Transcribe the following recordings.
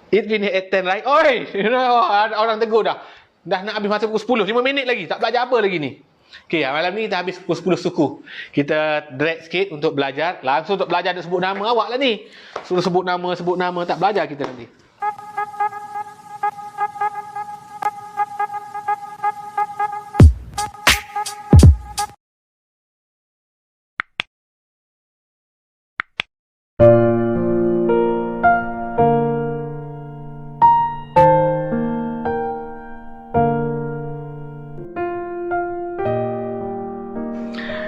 It finish at 10, right? Oi! Orang tegur dah. Dah nak habis masa pukul 10. 5 minit lagi. Tak belajar apa lagi ni? Okey, malam ni kita habis pukul 10 suku. Kita drag sikit untuk belajar. Langsung untuk belajar dia sebut nama awak lah ni. Suruh sebut nama. Tak belajar kita nanti.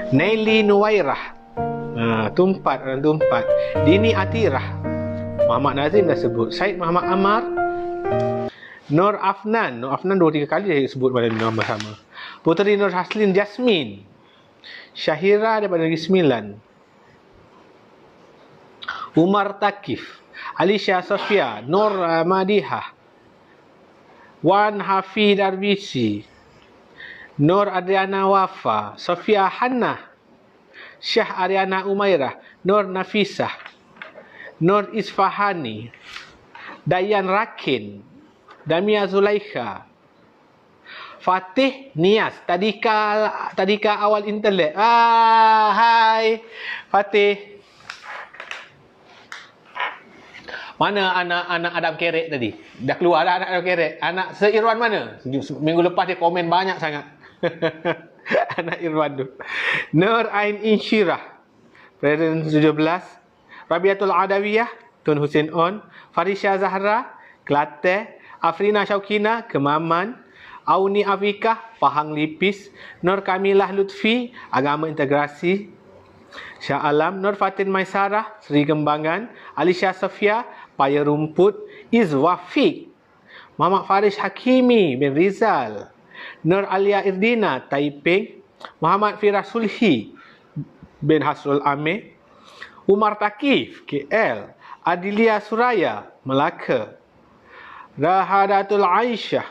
Naili Nuwairah. Tumpat, orang tumpat. Dini Atirah. Muhammad Nazim dah sebut. Syed Muhammad Ammar. Nur Afnan. Nur Afnan 2-3 kali saya sebut pada nama sama. Puteri Nur Haslin Jasmin. Syahira daripada Negeri Sembilan. Umar Takif. Alisha Sofia. Nur Madihah. Wan Hafid Arbisi. Nur Adriana Wafa, Sofia Hannah, Syah Ariana Umairah, Nur Nafisah, Nur Isfahani, Dayan Rakin, Damia Zulaikha, Fatih Nias, tadika awal internet. Hai Fatih. Mana anak Adam Kerek tadi? Dah keluar dah anak Adam Kerek. Anak se-Irwan mana? Minggu lepas dia komen banyak sangat. Anak Irwan tu. Nur Ain Insyirah, Presiden 17. Rabiatul Adawiyah, Tun Hussein On. Farisha Zahra, Kelantan. Afrina Syaukina, Kemaman. Auni Afikah, Pahang Lipis. Nur Kamilah Lutfi, Agama Integrasi. Syah Alam. Nur Fatin Maisarah, Seri Kembangan. Alisha Sofia, Paya Rumput. Izwafiq. Muhammad Farish Hakimi bin Rizal. Nur Alia Irdina, Taiping. Muhammad Firas Sulhi bin Hasrul Amir. Umar Takif, KL. Adilia Suraya, Melaka. Rahadatul Aisyah.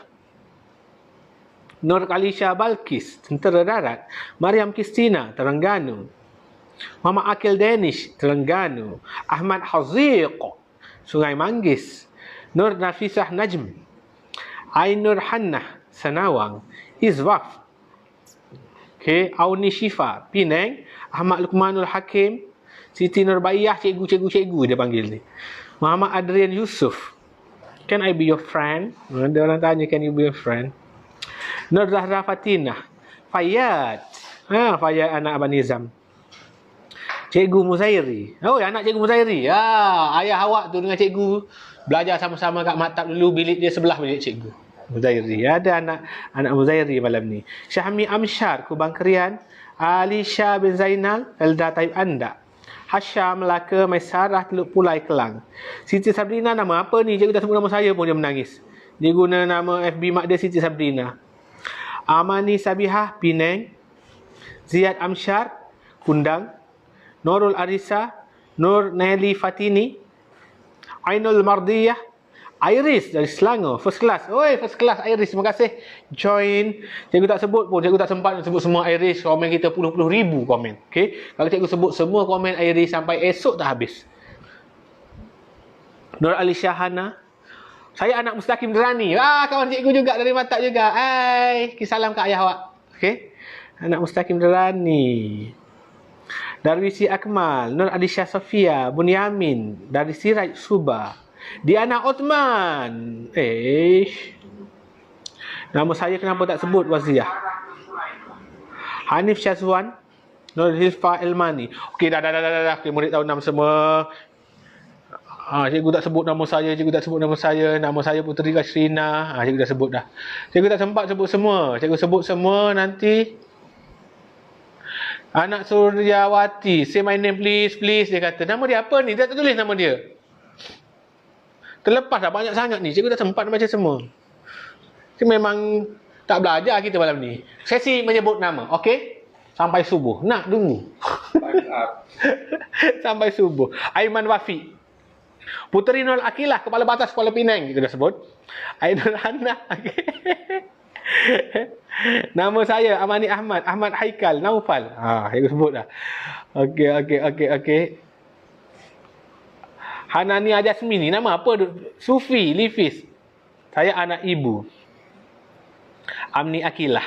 Nur Kalisha Balkis, Tentera Darat. Mariam Kristina, Terengganu. Muhammad Akil Danish, Terengganu. Ahmad Haziq, Sungai Manggis. Nur Nafisah Najm. Ainur Hannah, Senawang. Izwaf. Okay. Auni Syifa, Penang. Ahmad Lukmanul Hakim. Siti Nurbaiyah, cikgu dia panggil ni. Muhammad Adrian Yusuf. Can I be your friend? Ada orang tanya, can you be your friend? Nur Zahra Fatinah. Fayyad. Fayyad anak Abang Nizam. Cikgu Muzairi. Oh, anak Cikgu Muzairi. Ayah awak tu dengan cikgu belajar sama-sama kat maktab dulu. Bilik dia sebelah bilik cikgu Muzairi. Ada anak Muzairi malam ni. Syahmi Amsyar, Kubang Kerian. Alisha bin Zainal, Elda Taib Anda. Hasham Melaka, Maisarah, Teluk Pulai, Kelang. Siti Sabrina, nama apa ni? Cikgu tak sebut nama saya pun dia menangis. Dia guna nama FB mak dia, Siti Sabrina. Amani Sabihah, Penang. Ziyad Amsyar, Kundang. Nurul Arisa, Nur Naili Fatini. Ainul Mardiyah, Iris dari Selangor, first class. Oi, first class Iris, terima kasih. Join. Cikgu tak sebut pun, cikgu tak sempat nak sebut semua Iris. Komen kita puluh-puluh ribu komen. Okay? Kalau cikgu sebut semua komen Iris sampai esok tak habis. Nur Ali Syahana. Saya anak Mustaqim Derani. Kawan cikgu juga dari Matap juga. Hai, salam ke ayah awak. Okay? Anak Mustaqim Derani. Darwisi Akmal. Nur Adisha Sofia. Bunyamin. Dari Siraj Subah. Diana Othman. Nama saya kenapa tak sebut Waziah? Hanif Syazwan. Nur Hilfa Elmani. Okey, dah. Okay, murid tahu nama semua. Cikgu tak sebut nama saya. Nama saya Puteri Kasrina. Cikgu dah sebut dah. Cikgu tak sempat sebut semua. Cikgu sebut semua nanti. Anak Suryawati. Say my name please. Dia kata. Nama dia apa ni? Dia tak tulis nama dia. Terlepas dah banyak sangat ni. Cikgu dah sempat baca semua. Itu memang tak belajar kita malam ni. Sesi menyebut nama. Okey? Sampai subuh. Nak tunggu. Sampai subuh. Aiman Wafi. Puteri Nur Akilah. Kepala Batas Kuala Penang. Kita dah sebut. Ainul Hannah. Okay. Nama saya Amani Ahmad. Ahmad Haikal Naufal. Cikgu sebut dah. Okey. Hanania Jasmine ni nama apa? Sufi, Lifis. Saya anak ibu. Amni Akilah.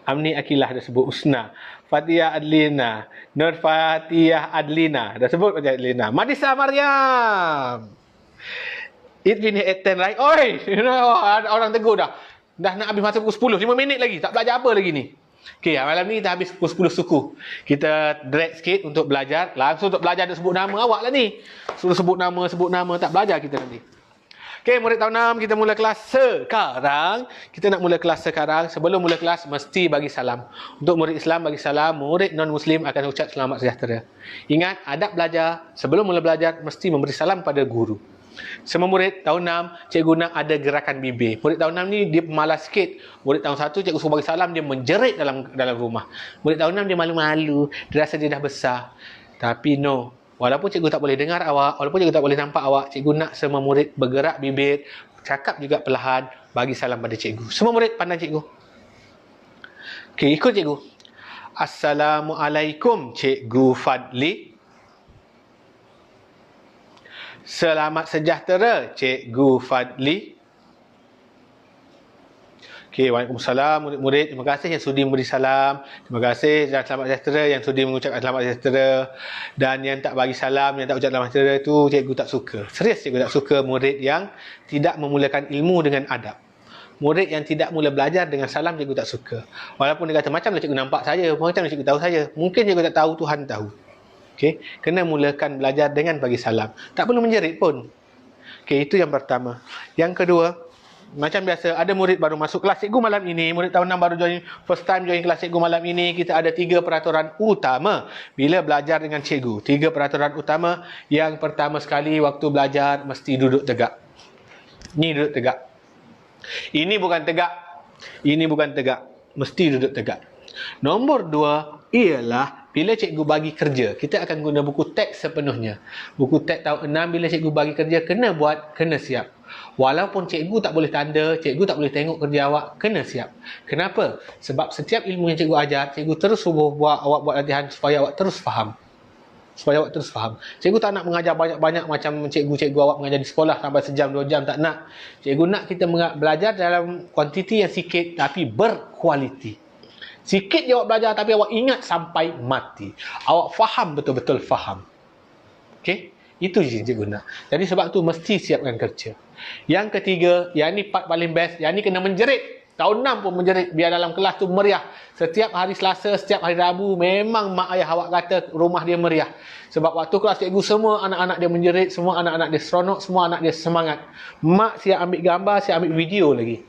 Amni Akilah dah sebut Usna. Fatia Adlina. Nur Fatia Adlina. Dah sebut Fatia Adlina. Madisa Maryam. It been 8:10, right? Oi! Orang tegur dah. Dah nak habis masa pukul 10. 5 minit lagi. Tak belajar apa lagi ni? Okey, malam ni kita habis pukul 10 suku. Kita drag sikit untuk belajar. Langsung untuk belajar nak sebut nama awak lah ni. Suruh sebut nama. Tak belajar kita nanti. Okey, murid tahun 6 kita mula kelas sekarang. Kita nak mula kelas sekarang. Sebelum mula kelas, mesti bagi salam. Untuk murid Islam, bagi salam. Murid non-Muslim akan ucap selamat sejahtera. Ingat, adab belajar. Sebelum mula belajar, mesti memberi salam pada guru. Semua murid tahun 6, cikgu nak ada gerakan bibir. Murid tahun 6 ni dia pemalas sikit. Murid tahun 1, cikgu suruh bagi salam, dia menjerit dalam rumah. Murid tahun 6 dia malu-malu. Dia rasa dia dah besar. Tapi no. Walaupun cikgu tak boleh dengar awak, walaupun cikgu tak boleh nampak awak, cikgu nak semua murid bergerak bibir, cakap juga perlahan, bagi salam pada cikgu. Semua murid pandang cikgu. Okey, ikut cikgu. Assalamualaikum, Cikgu Fadli. Selamat sejahtera, Cikgu Fadli. Okey, waalaikumsalam murid-murid. Terima kasih yang sudi memberi salam. Terima kasih dan selamat sejahtera yang sudi mengucapkan selamat sejahtera. Dan yang tak bagi salam, yang tak ucap selamat sejahtera itu cikgu tak suka. Serius cikgu tak suka murid yang tidak memulakan ilmu dengan adab. Murid yang tidak mula belajar dengan salam, cikgu tak suka. Walaupun dia kata, macamlah cikgu nampak saya, macamlah cikgu tahu saya. Mungkin cikgu tak tahu, Tuhan tahu. Okey, kena mulakan belajar dengan bagi salam. Tak perlu menjerit pun. Okey, itu yang pertama. Yang kedua, macam biasa, ada murid baru masuk kelas cikgu malam ini. Murid tahun 6 baru join, first time join kelas cikgu malam ini. Kita ada 3 peraturan utama bila belajar dengan cikgu. 3 peraturan utama. Yang pertama sekali, waktu belajar mesti duduk tegak. Ni duduk tegak. Ini bukan tegak. Ini bukan tegak. Mesti duduk tegak. Nombor 2 ialah bila cikgu bagi kerja, kita akan guna buku teks sepenuhnya. Buku teks tahun 6 bila cikgu bagi kerja, kena buat, kena siap. Walaupun cikgu tak boleh tanda, cikgu tak boleh tengok kerja awak, kena siap. Kenapa? Sebab setiap ilmu yang cikgu ajar, cikgu terus suruh awak buat latihan supaya awak terus faham. Supaya awak terus faham. Cikgu tak nak mengajar banyak-banyak macam cikgu-cikgu awak mengajar di sekolah sampai sejam, 2 jam, tak nak. Cikgu nak kita belajar dalam kuantiti yang sikit tapi berkualiti. Sikit je awak belajar tapi awak ingat sampai mati. Awak faham, betul-betul faham. Okey? Itu je cikgu nak. Jadi sebab tu mesti siapkan kerja. Yang ketiga, yang ni part paling best, yang ni kena menjerit. Tahun 6 pun menjerit biar dalam kelas tu meriah. Setiap hari Selasa, setiap hari Rabu, memang mak ayah awak kata rumah dia meriah. Sebab waktu kelas cikgu, semua anak-anak dia menjerit, semua anak-anak dia seronok, semua anak dia semangat. Mak siap ambil gambar, siap ambil video lagi.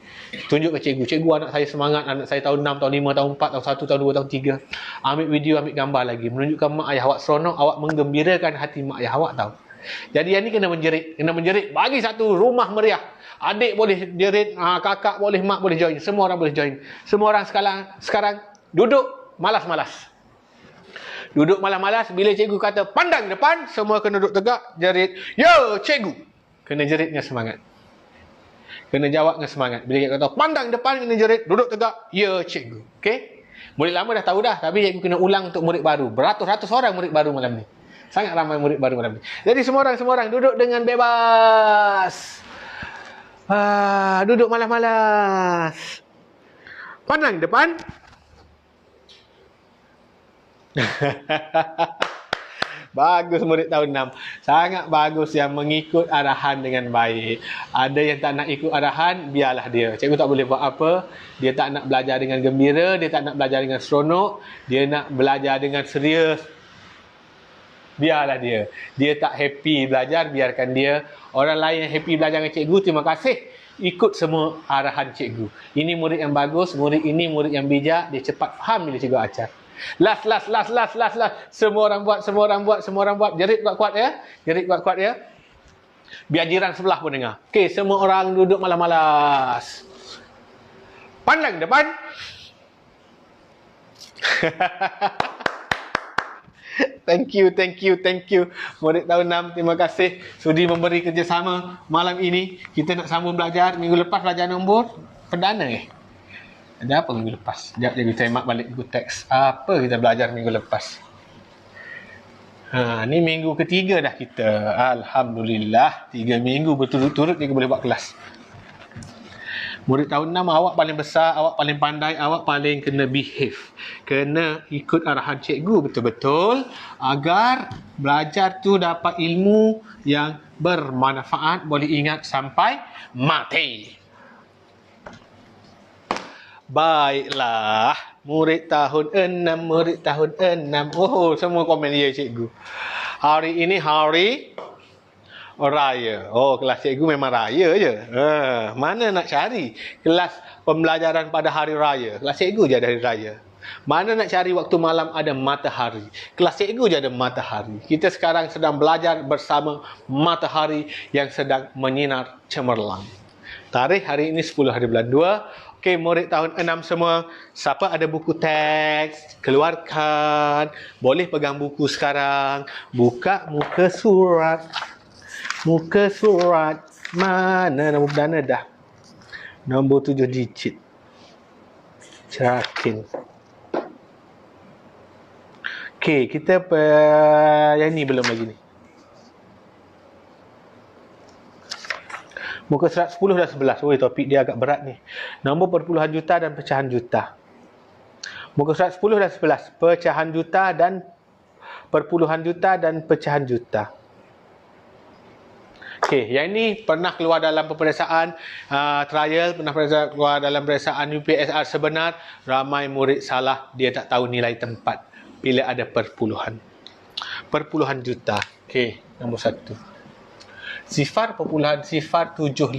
Tunjuk ke cikgu, cikgu anak saya semangat, anak saya tahun 6, tahun 5, tahun 4, tahun 1, tahun 2, tahun 3. Ambil video, ambil gambar lagi. Menunjukkan mak ayah awak seronok, awak menggembirakan hati mak ayah awak tahu. Jadi yang ni kena menjerit, bagi satu rumah meriah. Adik boleh jerit, kakak boleh, mak boleh join, semua orang boleh join. Semua orang sekarang duduk malas-malas. Duduk malas-malas, bila cikgu kata pandang depan, semua kena duduk tegak, jerit, "Ya, cikgu." Kena jerit dengan semangat. Kena jawab dengan semangat. Bila cikgu kata pandang depan, kena jerit, duduk tegak, "Ya, cikgu." Okey? Murid lama dah tahu dah, tapi cikgu kena ulang untuk murid baru. Beratus-ratus orang murid baru malam ni. Sangat ramai murid baru malam ni. Jadi semua orang duduk dengan bebas. Duduk malas-malas. Pandang depan. Bagus murid tahun 6. Sangat bagus yang mengikut arahan dengan baik. Ada yang tak nak ikut arahan, biarlah dia. Cikgu tak boleh buat apa. Dia tak nak belajar dengan gembira, dia tak nak belajar dengan seronok, dia nak belajar dengan serius. Biarlah dia. Dia tak happy belajar, biarkan dia. Orang lain yang happy belajar dengan cikgu, terima kasih. Ikut semua arahan cikgu. Ini murid yang bagus, murid ini murid yang bijak, dia cepat faham bila cikgu ajar. Last. Semua orang buat. Jerit kuat-kuat ya. Jerit kuat-kuat ya. Biar jiran sebelah pun dengar. Okey, semua orang duduk malas-malas. Pandang depan. Thank you. Murid tahun 6, terima kasih sudi memberi kerjasama malam ini. Kita nak sambung belajar. Minggu lepas belajar nombor perdana Ada apa minggu lepas? Sekejap je kita semak balik buku teks. Apa kita belajar minggu lepas? Ni minggu ketiga dah kita. Alhamdulillah, 3 minggu berturut-turut kita boleh buat kelas. Murid tahun 6, awak paling besar, awak paling pandai, awak paling kena behave. Kena ikut arahan cikgu betul-betul agar belajar tu dapat ilmu yang bermanfaat, boleh ingat sampai mati. Baiklah, murid tahun 6, murid tahun 6. Oh, semua komen ya cikgu. Hari ini hari raya. Oh, kelas cikgu memang raya je. Mana nak cari kelas pembelajaran pada hari raya? Kelas cikgu je ada hari raya. Mana nak cari waktu malam ada matahari? Kelas cikgu je ada matahari. Kita sekarang sedang belajar bersama matahari yang sedang menyinar cemerlang. Tarikh hari ini 10 hari bulan 2. Okey, murid tahun 6 semua, siapa ada buku teks, keluarkan. Boleh pegang buku sekarang. Buka muka surat. Muka surat. Mana nombor perdana dah? Nombor 7 digit. Cerakin. Okey, kita yang ni belum lagi ni. Muka surat 10 dan 11. Oh, topik dia agak berat ni. Nombor perpuluhan juta dan pecahan juta. Muka surat 10 dan 11. Pecahan juta dan perpuluhan juta dan pecahan juta. Okey, yang ini pernah keluar dalam peperiksaan trial, pernah keluar dalam peperiksaan UPSR sebenar. Ramai murid salah, dia tak tahu nilai tempat bila ada perpuluhan. Perpuluhan juta. Okey, nombor 1. Sifar perpuluhan sifar 75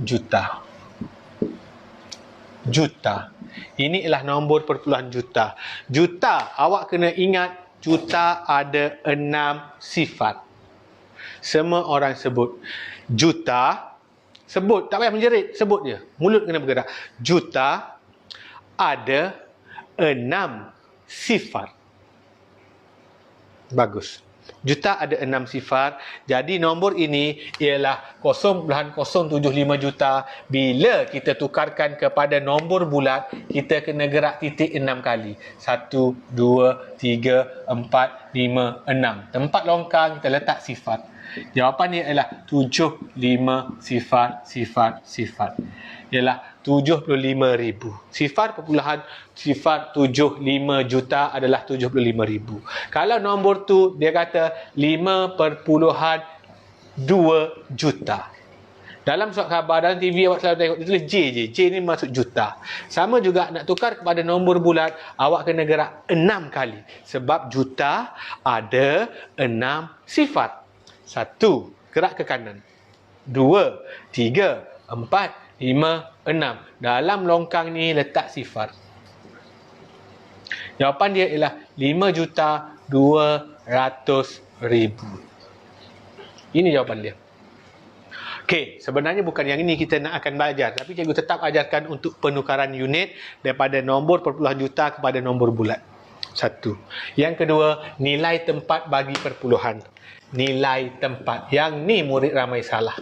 juta. Juta. Ini ialah nombor perpuluhan juta. Juta, awak kena ingat juta ada 6 sifat. Semua orang sebut. Juta, sebut, tak payah menjerit, sebut je. Mulut kena bergerak. Juta ada 6 sifat. Bagus. Juta ada 6 sifar. Jadi nombor ini ialah 0.075 juta. Bila kita tukarkan kepada nombor bulat, kita kena gerak titik 6 kali. 1, 2, 3, 4, 5, 6. Tempat longkang kita letak sifar. Jawapan dia ialah 75 sifar. Ialah 75,000. Sifar perpuluhan sifar 75 juta adalah 75,000. Kalau nombor tu dia kata 5.2 juta. Dalam surat khabar, dalam TV awak selalu tengok dia tulis J je. J ni maksud juta. Sama juga nak tukar kepada nombor bulat, awak kena gerak 6 kali. Sebab juta ada 6 sifat. 1, gerak ke kanan. 2, 3, 4, 5, 6. Dalam longkang ni letak sifar. Jawapan dia ialah 5,200,000. Ini jawapan dia. Okey, sebenarnya bukan yang ini kita nak akan belajar, tapi cikgu tetap ajarkan untuk penukaran unit daripada nombor perpuluhan juta kepada nombor bulat. 1. Yang kedua, nilai tempat bagi perpuluhan. Nilai tempat. Yang ni murid ramai salah.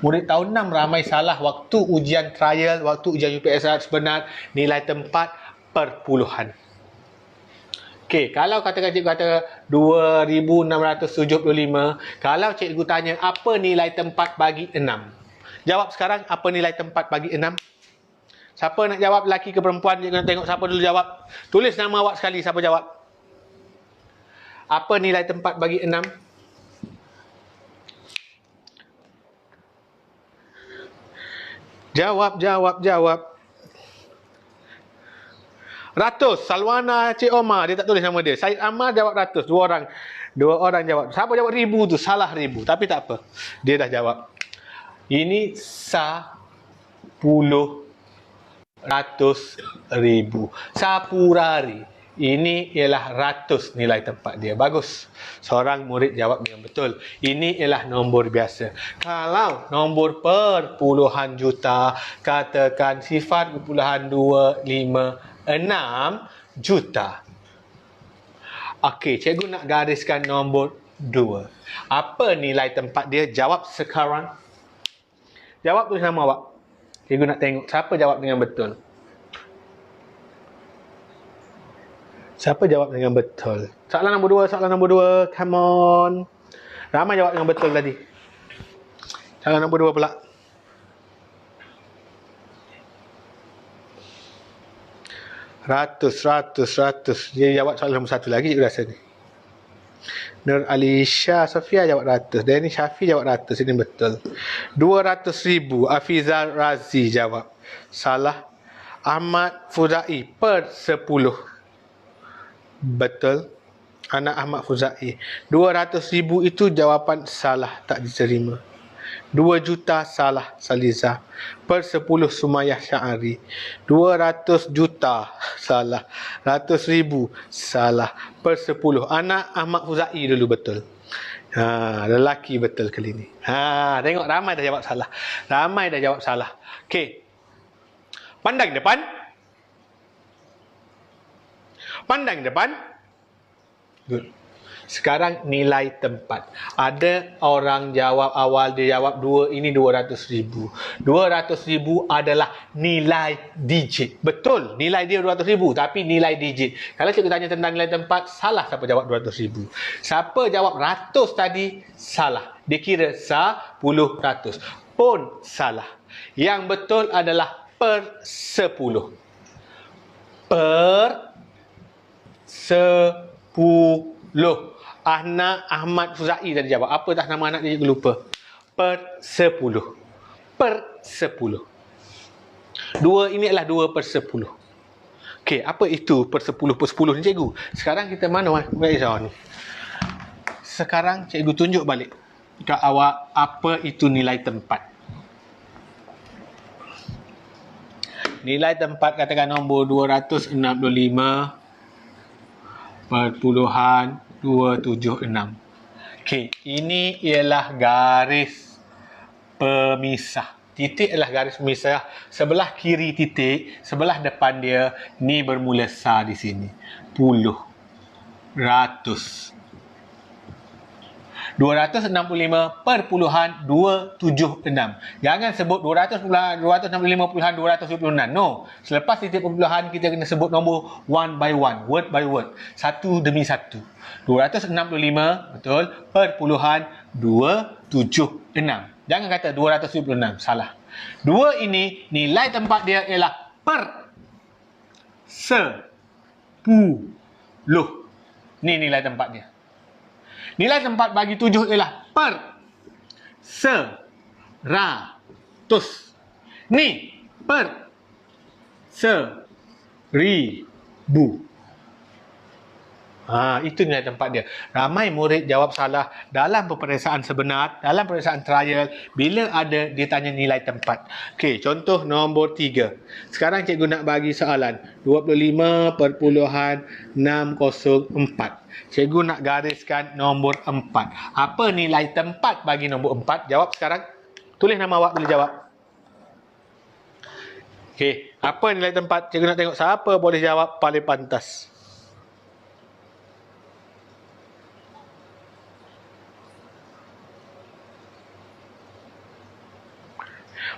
Murid tahun 6 ramai salah waktu ujian trial, waktu ujian UPSR sebenar, nilai tempat perpuluhan. Okey, kalau katakan cikgu kata 2,675, kalau cikgu tanya apa nilai tempat bagi 6? Jawab sekarang, apa nilai tempat bagi 6? Siapa nak jawab, lelaki ke perempuan? Cikgu nak tengok siapa dulu jawab. Tulis nama awak sekali, siapa jawab? Apa nilai tempat bagi 6? Jawab. Ratus. Salwana Cik Omar, dia tak tulis nama dia. Syed Amar jawab ratus. Dua orang jawab. Siapa jawab 1,000 tu? Salah 1,000. Tapi tak apa. Dia dah jawab. Ini 10 ratus ribu. Sapurari. Ini ialah ratus nilai tempat dia. Bagus. Seorang murid jawab dengan betul. Ini ialah nombor biasa. Kalau nombor perpuluhan juta, katakan sifar perpuluhan 256 juta. Okey, cikgu nak gariskan nombor 2. Apa nilai tempat dia? Jawab sekarang. Jawab tulis nama awak. Cikgu nak tengok siapa jawab dengan betul. Siapa jawab dengan betul? Soalan nombor 2, come on. Ramai jawab dengan betul tadi. Soalan nombor 2 pula. Ratus. Dia jawab soalan nombor 1 lagi rasa ni. Nur Alisha Sofia jawab 100. Danny Syafi jawab 100. Ini betul. 200,000. Afizal Razi jawab. Salah. Ahmad Fuzai per 10. Betul. Anak Ahmad Fuzai. 200,000 itu jawapan salah, tak diterima. 2 juta salah, Saliza. Per 10 Sumayah Syahari. 200 juta salah. 100,000 salah. Per 10 anak Ahmad Fuzai dulu betul. Lelaki betul kali ni. Tengok ramai dah jawab salah. Ramai dah jawab salah. Okey. Pandang depan. Pandang depan. Good. Sekarang nilai tempat. Ada orang jawab awal, dia jawab 2, ini 200,000. 200,000 adalah nilai digit. Betul, nilai dia 200,000, tapi nilai digit. Kalau cikgu tanya tentang nilai tempat, salah siapa jawab 200,000. Siapa jawab 100 tadi, salah. Dia kira 10 ratus. Pun salah. Yang betul adalah per 10. Per 10. Anak Ahmad Fuzai tadi jawab. Apa tak nama anak dia, cikgu lupa. Per 10. Per 10. 2 ini adalah 2 per 10. Okey, apa itu per 10 per 10 ni, cikgu? Sekarang kita mana ni? Sekarang cikgu tunjuk balik ke awak apa itu nilai tempat. Nilai tempat katakan nombor 265 perpuluhan 276. Okey, ini ialah garis pemisah. Titik adalah garis pemisah. Sebelah kiri titik, sebelah depan dia, ni bermula sa di sini. Puluh. Ratus. 265.276. Jangan sebut 265.276. No. Selepas titik perpuluhan, kita kena sebut nombor one by one, word by word. Satu demi satu. 265, betul, perpuluhan 276. Jangan kata 276, salah. 2 ini, nilai tempat dia ialah per 10. Ni nilai tempat dia. Nilai tempat bagi 7 ialah per 100. Ni per 1000. Itu nilai tempat dia. Ramai murid jawab salah dalam peperiksaan sebenar, dalam peperiksaan trial, bila ada dia tanya nilai tempat. Okey, contoh nombor 3. Sekarang cikgu nak bagi soalan 25.604. Cikgu nak gariskan nombor 4. Apa nilai tempat bagi nombor 4? Jawab sekarang. Tulis nama awak bila jawab. Okey, apa nilai tempat? Cikgu nak tengok siapa boleh jawab paling pantas.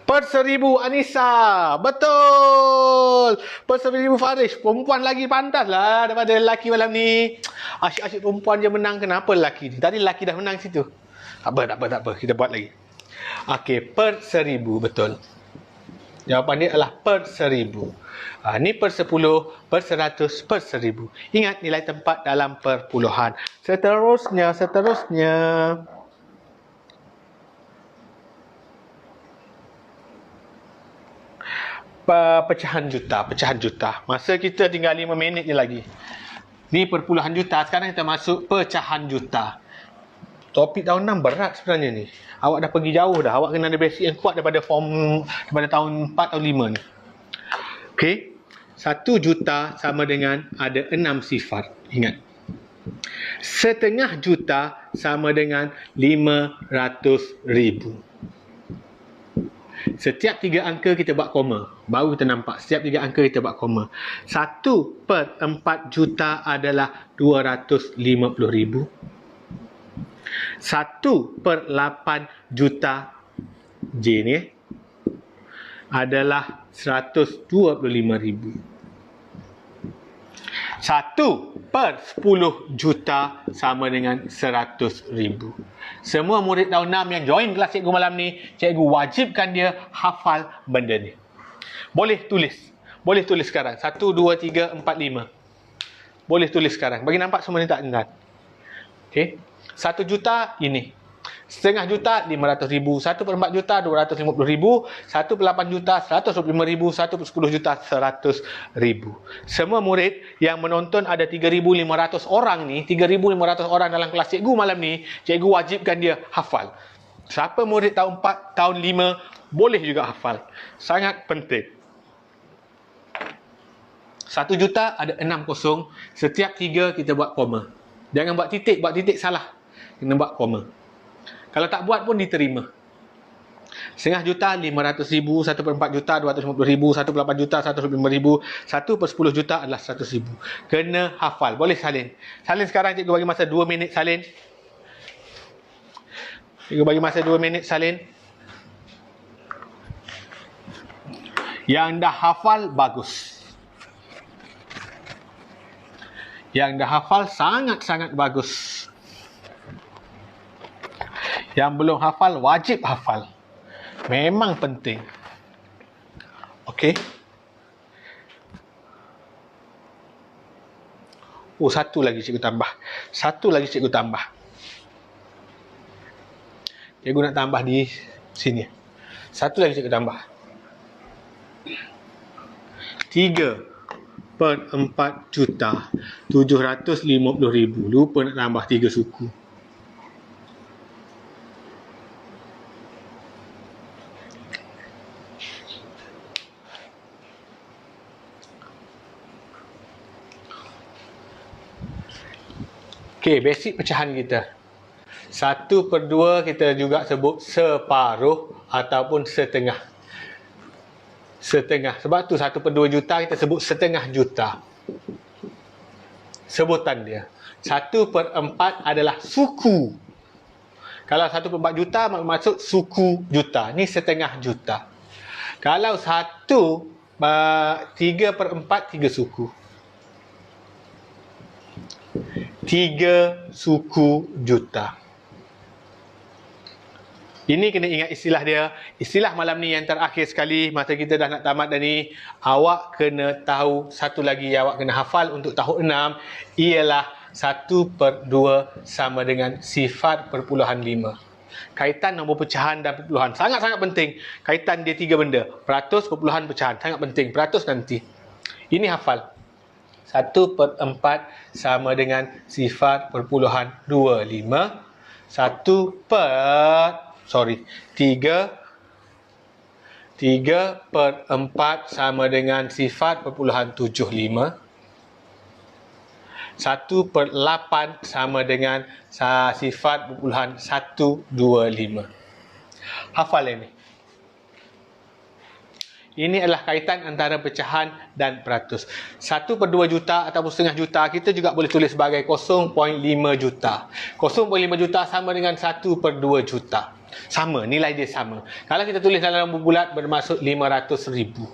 Per 1000 Anissa. Betul. Per 1000 Farish. Perempuan lagi pantas lah daripada lelaki malam ni. Asyik-asyik perempuan je menang. Kenapa lelaki ni? Tadi lelaki dah menang situ. Tak apa. Kita buat lagi. Okey, per 1000. Betul. Jawapan dia adalah per 1000. Ni per 10, per 100, per 1000. Ingat nilai tempat dalam perpuluhan. Seterusnya. Pecahan juta. Masa kita tinggal 5 minit je lagi. Ni perpuluhan juta. Sekarang kita masuk pecahan juta. Topik tahun 6 berat sebenarnya ni. Awak dah pergi jauh dah. Awak kena ada basic yang kuat daripada tahun 4 atau 5 ni. Okey. 1 juta sama dengan ada 6 sifar. Ingat. Setengah juta sama dengan 500,000. Setiap 3 angka kita buat koma. Baru kita nampak. Setiap 3 angka kita buat koma. 1 per 4 juta adalah 250,000. 1 per 8 juta J ni adalah 125,000. 1/10 juta sama dengan 100,000. Semua murid tahun 6 yang join kelas cikgu malam ni, cikgu wajibkan dia hafal benda ni. Boleh tulis. Boleh tulis sekarang. 1, 2, 3, 4, 5. Boleh tulis sekarang. Bagi nampak semua ni tak ingat. Okey. 1 juta ini. Setengah juta 500,000, 1/4 juta 250,000, 1/8 juta 125,000, 1/10 juta 100,000. Semua murid yang menonton ada 3,500 orang ni, 3,500 orang dalam kelas cikgu malam ni, cikgu wajibkan dia hafal. Siapa murid tahun 4, tahun 5 boleh juga hafal. Sangat penting. 1 juta ada 6 kosong, setiap 3 kita buat koma. Jangan buat titik salah. Kena buat koma. Kalau tak buat pun diterima. Setengah juta 500,000, 1/4 juta 250,000, 1/8 juta 105,000, 1/10 juta adalah 100,000. Kena hafal. Boleh salin. Salin sekarang, cikgu bagi masa 2 minit salin. Cikgu bagi masa 2 minit salin. Yang dah hafal bagus. Yang dah hafal sangat-sangat bagus. Yang belum hafal, wajib hafal. Memang penting. Okey. Oh, satu lagi cikgu tambah. Satu lagi cikgu tambah. Cikgu nak tambah di sini. Satu lagi cikgu tambah. 3/4 juta 750,000. Lupa nak tambah 3 suku. Okey, basic pecahan kita. 1/2 kita juga sebut separuh ataupun setengah. Setengah. Sebab tu 1/2 juta kita sebut setengah juta. Sebutan dia. 1/4 adalah suku. Kalau 1/4 juta maksud suku juta. Ni setengah juta. Kalau 3/4 3 suku. 3 suku juta. Ini kena ingat istilah dia. Istilah malam ni yang terakhir sekali, masa kita dah nak tamat dah ni, awak kena tahu satu lagi yang awak kena hafal untuk tahun 6, ialah 1/2 sama dengan sifar perpuluhan 5. Kaitan nombor pecahan dan perpuluhan sangat-sangat penting. Kaitan dia 3 benda. Peratus, perpuluhan, pecahan. Sangat penting. Peratus nanti. Ini hafal. 1/4 sama dengan sifar perpuluhan 25. 3/4 sama dengan sifar perpuluhan 75. 1/8 sama dengan sifar perpuluhan 125. Hafal ini. Ini adalah kaitan antara pecahan dan peratus. 1/2 juta ataupun setengah juta, kita juga boleh tulis sebagai 0.5 juta. 0.5 juta sama dengan 1/2 juta. Sama, nilai dia sama. Kalau kita tulis dalam bulat bermaksud 500,000.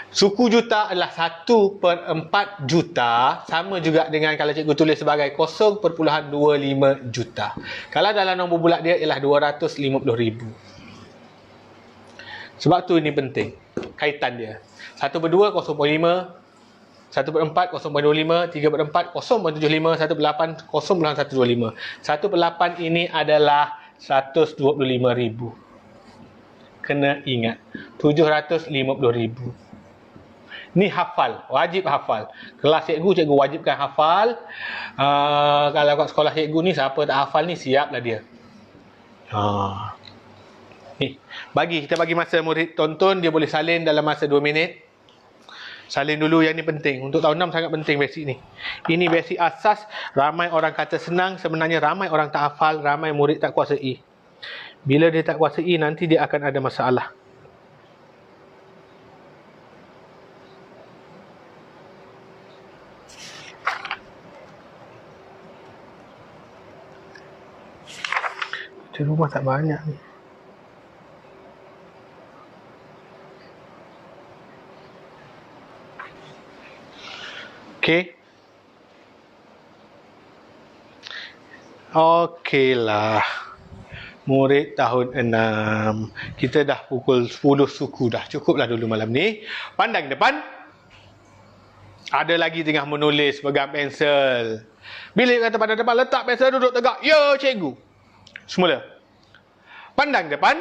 Suku juta adalah 1/4 juta, sama juga dengan kalau cikgu tulis sebagai 0.25 juta. Kalau dalam nombor bulat dia ialah 250,000. Sebab tu ini penting. Kaitan dia. 1/2 0.5, 1/4 0.25, 3/4 0.75, 1/8 0.125. 1/8 ini adalah 125,000. Kena ingat. 750,000. Ni hafal. Wajib hafal. Kelas cikgu, cikgu wajibkan hafal. Kalau kat sekolah cikgu ni, siapa tak hafal ni, siaplah dia. Ni, kita bagi masa murid tonton, dia boleh salin dalam masa 2 minit. Salin dulu, yang ni penting. Untuk tahun 6 sangat penting basic ni. Ini basic asas. Ramai orang kata senang, sebenarnya ramai orang tak hafal, ramai murid tak kuasai. Bila dia tak kuasai, nanti dia akan ada masalah. Di rumah tak banyak ni. Okey. Okeylah. Murid tahun 6. Kita dah pukul 10 suku dah. Cukuplah dulu malam ni. Pandang depan. Ada lagi tengah menulis pegang pensel. Bila kata pandang depan, letak pensel duduk tegak. Ya, cikgu. Semula. Pandang depan.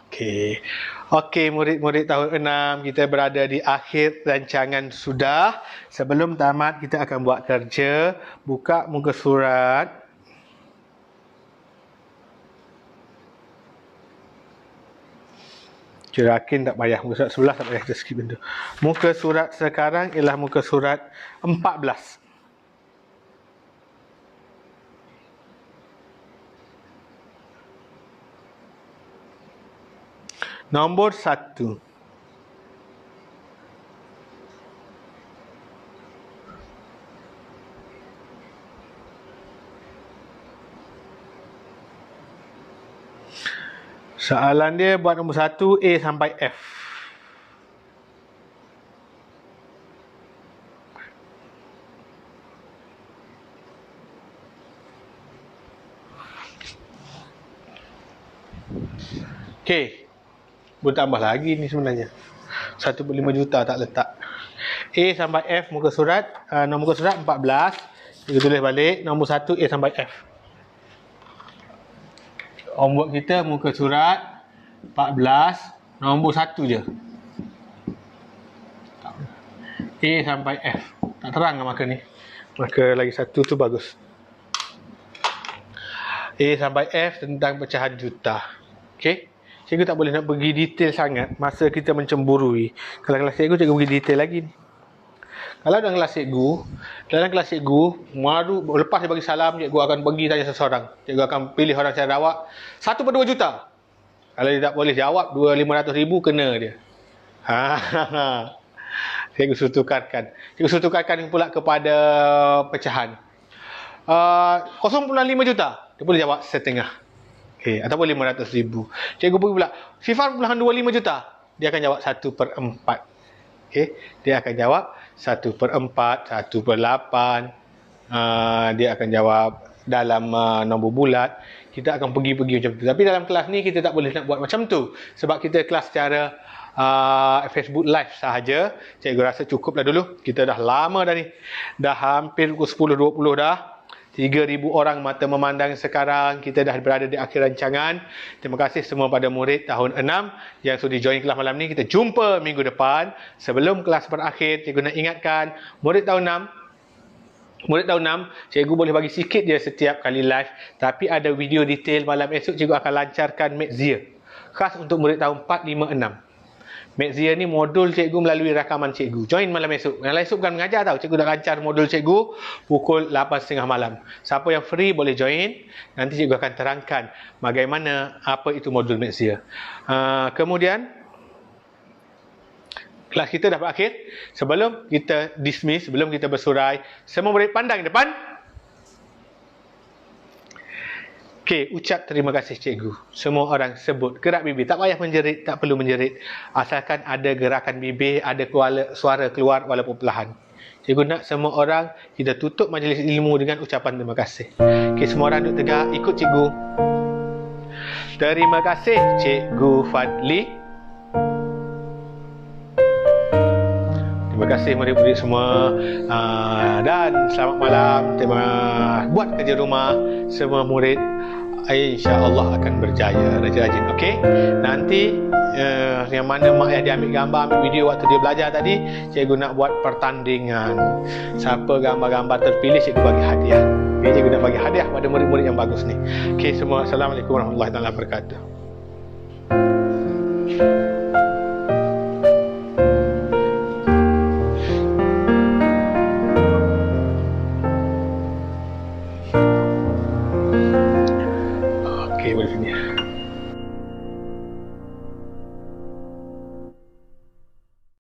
Okey. Okey, murid-murid tahun 6, kita berada di akhir rancangan sudah. Sebelum tamat, kita akan buat kerja. Buka muka surat. Cerakin tak payah, muka surat sebelah tak payah, kita skip benda. Muka surat sekarang ialah muka surat 14. Nombor 1. Soalan dia buat nombor 1 A sampai F. Okey. Boleh tambah lagi ni sebenarnya. 1/5 juta tak letak. A sampai F muka surat, nombor muka surat 14. Kita tulis balik nombor 1 A sampai F. Homework kita muka surat 14, nombor 1 je. A sampai F. Tak terang ke marker ni? Marker lagi satu tu bagus. A sampai F tentang pecahan juta. Okey. Cikgu tak boleh nak pergi detail sangat. Masa kita mencemburui. Kalau kelas cikgu, cikgu pergi detail lagi ni. Kalau dalam kelas cikgu, lepas dia bagi salam, cikgu akan pergi tanya seseorang. Cikgu akan pilih orang secara rawak. 1/2 juta. Kalau dia tak boleh jawab, 200,500,000 kena dia. Cikgu suruh tukarkan. Cikgu suruh tukarkan pula kepada pecahan. 0.5 juta. Dia boleh jawab setengah. Okay. Ataupun 500,000. Cikgu pergi pula 0.25 juta. Dia akan jawab 1/4. Okay. Dia akan jawab 1/4, 1/8. Dia akan jawab dalam nombor bulat. Kita akan pergi-pergi macam tu. Tapi dalam kelas ni kita tak boleh nak buat macam tu. Sebab kita kelas secara Facebook Live sahaja. Cikgu rasa cukuplah dulu. Kita dah lama dah ni. Dah hampir pukul 10.20 dah. 3,000 orang mata memandang sekarang. Kita dah berada di akhir rancangan. Terima kasih semua pada murid tahun 6 yang sudi join kelas malam ni. Kita jumpa minggu depan. Sebelum kelas berakhir, cikgu nak ingatkan murid tahun 6, cikgu boleh bagi sikit je setiap kali live. Tapi ada video detail malam esok, cikgu akan lancarkan Maxzia. Khas untuk murid tahun 4, 5, 6. Maxzia ni modul cikgu melalui rakaman cikgu. Join malam esok. Malam esok bukan mengajar tau. Cikgu dah lancar modul cikgu pukul 8.30 malam. Siapa yang free boleh join. Nanti cikgu akan terangkan bagaimana apa itu modul Maxzia. Kemudian kelas kita dah berakhir. Sebelum kita dismiss, sebelum kita bersurai, semua murid pandang depan. Okey, ucap terima kasih cikgu. Semua orang sebut. Gerak bibir. Tak payah menjerit, tak perlu menjerit. Asalkan ada gerakan bibir, ada suara keluar walaupun perlahan. Cikgu nak semua orang, kita tutup majlis ilmu dengan ucapan terima kasih. Okey, semua orang duduk tegak, ikut cikgu. Terima kasih Cikgu Fadli. Terima kasih murid-murid semua. Dan selamat malam. Buat kerja rumah semua murid, insya-Allah akan berjaya, rajin-rajin. Okey. Nanti yang mana mak ayah dia ambil gambar, ambil video waktu dia belajar tadi, cikgu nak buat pertandingan. Siapa gambar-gambar terpilih, cikgu bagi hadiah. Okay, cikgu nak bagi hadiah pada murid-murid yang bagus ni. Okey, semua assalamualaikum warahmatullahi wabarakatuh. Boleh sini.